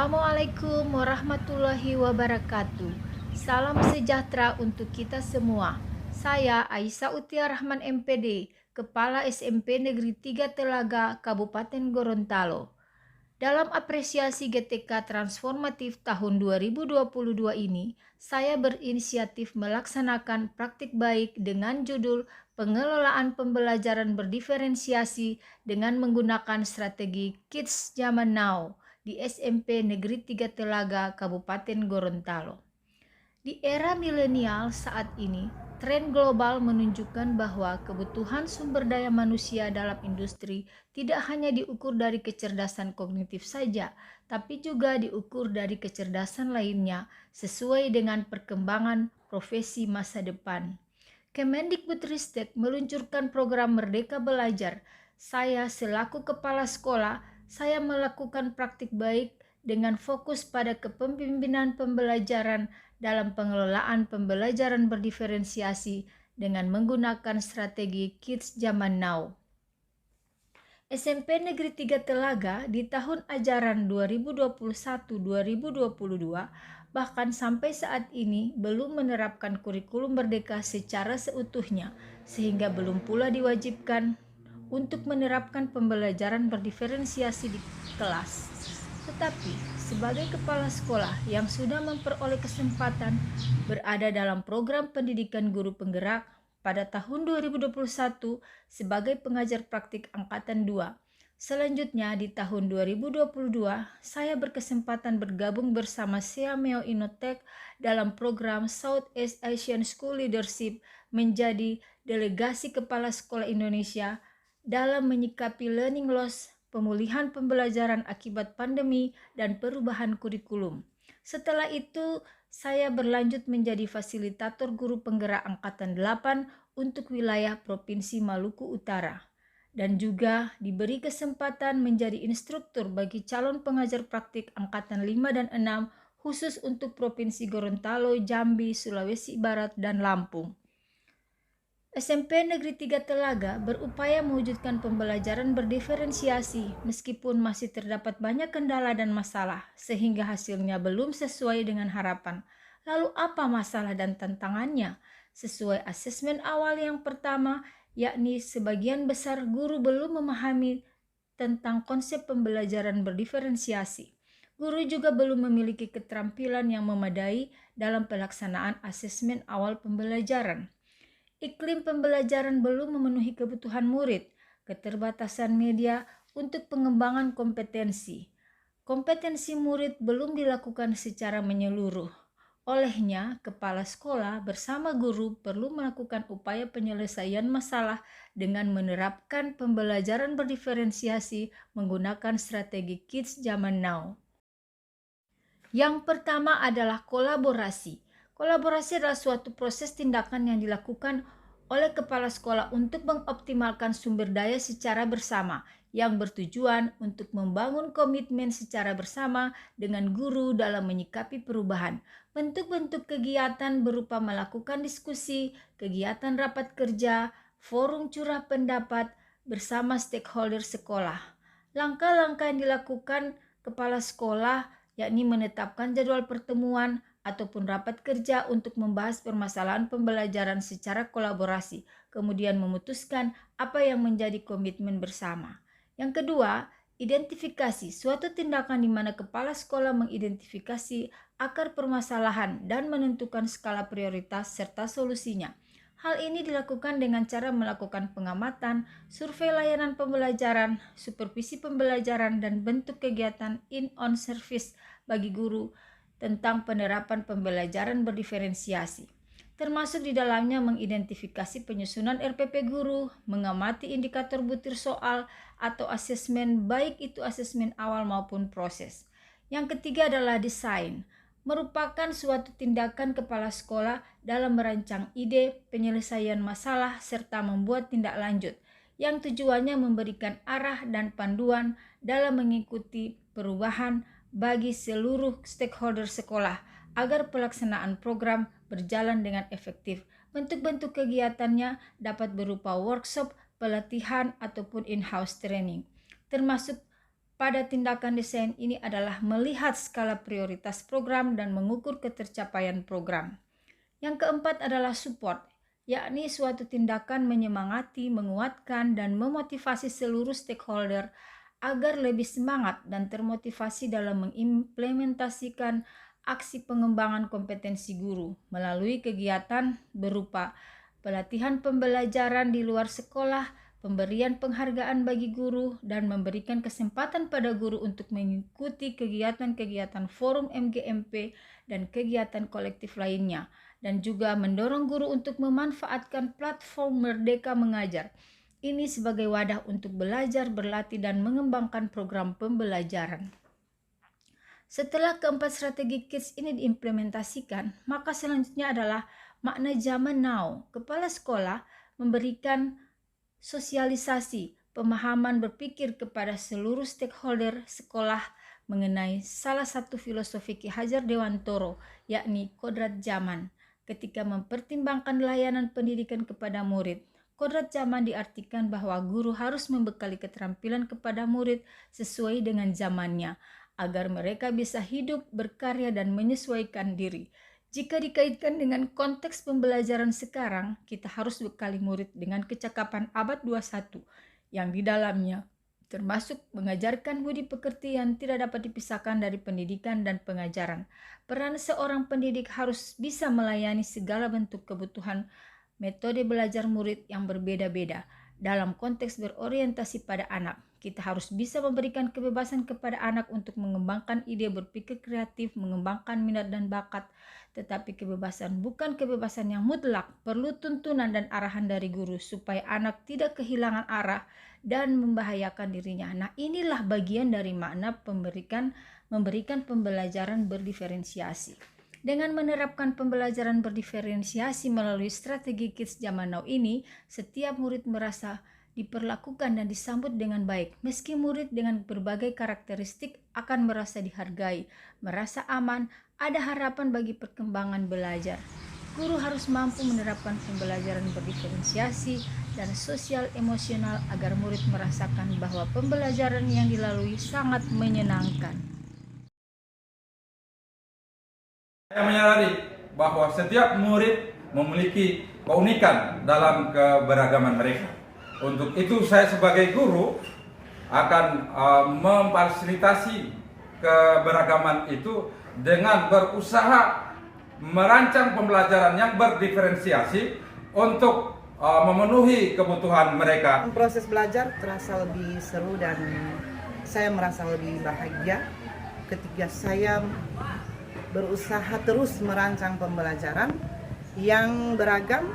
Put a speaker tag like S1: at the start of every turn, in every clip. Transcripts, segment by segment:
S1: Assalamualaikum warahmatullahi wabarakatuh. Salam sejahtera untuk kita semua. Saya Aisyah Utia Rahman MPD, Kepala SMP Negeri 3 Telaga, Kabupaten Gorontalo. Dalam apresiasi GTK Transformatif tahun 2022 ini, saya berinisiatif melaksanakan praktik baik dengan judul Pengelolaan Pembelajaran Berdiferensiasi dengan menggunakan strategi Kids Zaman Now di SMP Negeri 3 Telaga, Kabupaten Gorontalo. Di era milenial saat ini, tren global menunjukkan bahwa kebutuhan sumber daya manusia dalam industri tidak hanya diukur dari kecerdasan kognitif saja, tapi juga diukur dari kecerdasan lainnya sesuai dengan perkembangan profesi masa depan. Kemendikbudristek meluncurkan program Merdeka Belajar. Saya selaku kepala sekolah, saya melakukan praktik baik dengan fokus pada kepemimpinan pembelajaran dalam pengelolaan pembelajaran berdiferensiasi dengan menggunakan strategi Kids Zaman Now. SMP Negeri 3 Telaga di tahun ajaran 2021-2022 bahkan sampai saat ini belum menerapkan kurikulum merdeka secara seutuhnya, sehingga belum pula diwajibkan untuk menerapkan pembelajaran berdiferensiasi di kelas. Tetapi, sebagai kepala sekolah yang sudah memperoleh kesempatan berada dalam program pendidikan guru penggerak pada tahun 2021 sebagai pengajar praktik angkatan 2. Selanjutnya di tahun 2022, saya berkesempatan bergabung bersama Seameo Innotech dalam program Southeast Asian School Leadership menjadi delegasi kepala sekolah Indonesia dalam menyikapi learning loss, pemulihan pembelajaran akibat pandemi, dan perubahan kurikulum. Setelah itu, saya berlanjut menjadi fasilitator guru penggerak Angkatan 8 untuk wilayah Provinsi Maluku Utara, dan juga diberi kesempatan menjadi instruktur bagi calon pengajar praktik Angkatan 5 dan 6 khusus untuk Provinsi Gorontalo, Jambi, Sulawesi Barat, dan Lampung. SMP Negeri 3 Telaga berupaya mewujudkan pembelajaran berdiferensiasi meskipun masih terdapat banyak kendala dan masalah sehingga hasilnya belum sesuai dengan harapan. Lalu apa masalah dan tantangannya? Sesuai asesmen awal yang pertama, yakni sebagian besar guru belum memahami tentang konsep pembelajaran berdiferensiasi. Guru juga belum memiliki keterampilan yang memadai dalam pelaksanaan asesmen awal pembelajaran. Iklim pembelajaran belum memenuhi kebutuhan murid, keterbatasan media untuk pengembangan kompetensi. Kompetensi murid belum dilakukan secara menyeluruh. Olehnya, kepala sekolah bersama guru perlu melakukan upaya penyelesaian masalah dengan menerapkan pembelajaran berdiferensiasi menggunakan strategi Kids Zaman Now. Yang pertama adalah kolaborasi. Kolaborasi adalah suatu proses tindakan yang dilakukan oleh kepala sekolah untuk mengoptimalkan sumber daya secara bersama yang bertujuan untuk membangun komitmen secara bersama dengan guru dalam menyikapi perubahan. Bentuk-bentuk kegiatan berupa melakukan diskusi, kegiatan rapat kerja, forum curah pendapat bersama stakeholder sekolah. Langkah-langkah yang dilakukan kepala sekolah yakni menetapkan jadwal pertemuan ataupun rapat kerja untuk membahas permasalahan pembelajaran secara kolaborasi, kemudian memutuskan apa yang menjadi komitmen bersama. Yang kedua, identifikasi, suatu tindakan di mana kepala sekolah mengidentifikasi akar permasalahan dan menentukan skala prioritas serta solusinya. Hal ini dilakukan dengan cara melakukan pengamatan, survei layanan pembelajaran, supervisi pembelajaran, dan bentuk kegiatan in-on service bagi guru tentang penerapan pembelajaran berdiferensiasi, termasuk di dalamnya mengidentifikasi penyusunan RPP guru, mengamati indikator butir soal atau asesmen, baik itu asesmen awal maupun proses. Yang ketiga adalah desain, merupakan suatu tindakan kepala sekolah dalam merancang ide, penyelesaian masalah, serta membuat tindak lanjut, yang tujuannya memberikan arah dan panduan dalam mengikuti perubahan bagi seluruh stakeholder sekolah agar pelaksanaan program berjalan dengan efektif. Bentuk-bentuk kegiatannya dapat berupa workshop, pelatihan, ataupun in-house training, termasuk pada tindakan desain ini adalah melihat skala prioritas program dan mengukur ketercapaian program. Yang keempat adalah support, yakni suatu tindakan menyemangati, menguatkan, dan memotivasi seluruh stakeholder agar lebih semangat dan termotivasi dalam mengimplementasikan aksi pengembangan kompetensi guru melalui kegiatan berupa pelatihan pembelajaran di luar sekolah, pemberian penghargaan bagi guru, dan memberikan kesempatan pada guru untuk mengikuti kegiatan-kegiatan forum MGMP dan kegiatan kolektif lainnya, dan juga mendorong guru untuk memanfaatkan platform Merdeka Mengajar ini sebagai wadah untuk belajar, berlatih, dan mengembangkan program pembelajaran. Setelah keempat strategi KIDS ini diimplementasikan, maka selanjutnya adalah makna zaman now. Kepala sekolah memberikan sosialisasi, pemahaman berpikir kepada seluruh stakeholder sekolah mengenai salah satu filosofi Ki Hajar Dewantoro, yakni kodrat zaman. Ketika mempertimbangkan layanan pendidikan kepada murid, kodrat zaman diartikan bahwa guru harus membekali keterampilan kepada murid sesuai dengan zamannya, agar mereka bisa hidup, berkarya, dan menyesuaikan diri. Jika dikaitkan dengan konteks pembelajaran sekarang, kita harus bekali murid dengan kecakapan abad 21 yang di dalamnya termasuk mengajarkan budi pekerti yang tidak dapat dipisahkan dari pendidikan dan pengajaran. Peran seorang pendidik harus bisa melayani segala bentuk kebutuhan metode belajar murid yang berbeda-beda. Dalam konteks berorientasi pada anak, kita harus bisa memberikan kebebasan kepada anak untuk mengembangkan ide, berpikir kreatif, mengembangkan minat dan bakat. Tetapi kebebasan bukan kebebasan yang mutlak, perlu tuntunan dan arahan dari guru supaya anak tidak kehilangan arah dan membahayakan dirinya. Nah, inilah bagian dari makna memberikan pembelajaran berdiferensiasi. Dengan menerapkan pembelajaran berdiferensiasi melalui strategi KIDS zaman now ini, setiap murid merasa diperlakukan dan disambut dengan baik. Meski murid dengan berbagai karakteristik akan merasa dihargai, merasa aman, ada harapan bagi perkembangan belajar. Guru harus mampu menerapkan pembelajaran berdiferensiasi dan sosial emosional agar murid merasakan bahwa pembelajaran yang dilalui sangat menyenangkan.
S2: Saya menyadari bahwa setiap murid memiliki keunikan dalam keberagaman mereka. Untuk itu saya sebagai guru akan memfasilitasi keberagaman itu dengan berusaha merancang pembelajaran yang berdiferensiasi untuk memenuhi kebutuhan mereka.
S3: Proses belajar terasa lebih seru dan saya merasa lebih bahagia ketika saya berusaha terus merancang pembelajaran yang beragam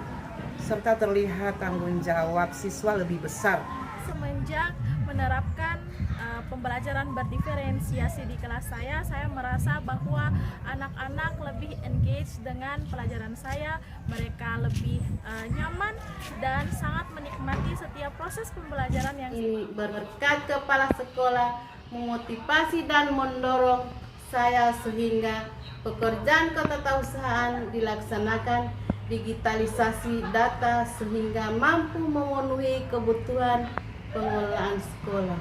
S3: serta terlihat tanggung jawab siswa lebih besar.
S4: Semenjak menerapkan pembelajaran berdiferensiasi di kelas saya merasa bahwa anak-anak lebih engage dengan pelajaran saya, mereka lebih nyaman dan sangat menikmati setiap proses pembelajaran yang
S5: berkat kepala sekolah memotivasi dan mendorong saya sehingga pekerjaan ketetausahaan dilaksanakan digitalisasi data sehingga mampu memenuhi kebutuhan pengelolaan sekolah.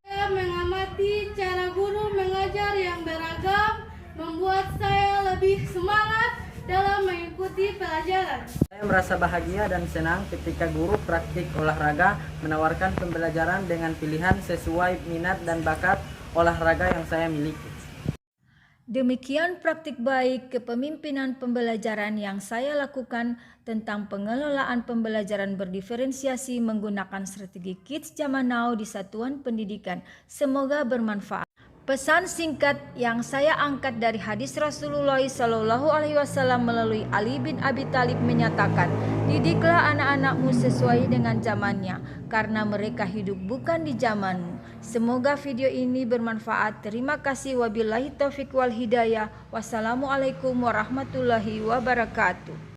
S6: Saya mengamati cara guru mengajar yang beragam membuat saya lebih semangat dalam mengikuti pelajaran.
S7: Saya merasa bahagia dan senang ketika guru praktik olahraga menawarkan pembelajaran dengan pilihan sesuai minat dan bakat olahraga yang saya miliki.
S1: Demikian praktik baik kepemimpinan pembelajaran yang saya lakukan tentang pengelolaan pembelajaran berdiferensiasi menggunakan strategi KIDS zaman now di satuan pendidikan. Semoga bermanfaat. Pesan singkat yang saya angkat dari hadis Rasulullah SAW melalui Ali bin Abi Thalib menyatakan, didiklah anak-anakmu sesuai dengan zamannya, karena mereka hidup bukan di zamanmu. Semoga video ini bermanfaat. Terima kasih. Wabillahi taufiq wal hidayah. Wassalamualaikum warahmatullahi wabarakatuh.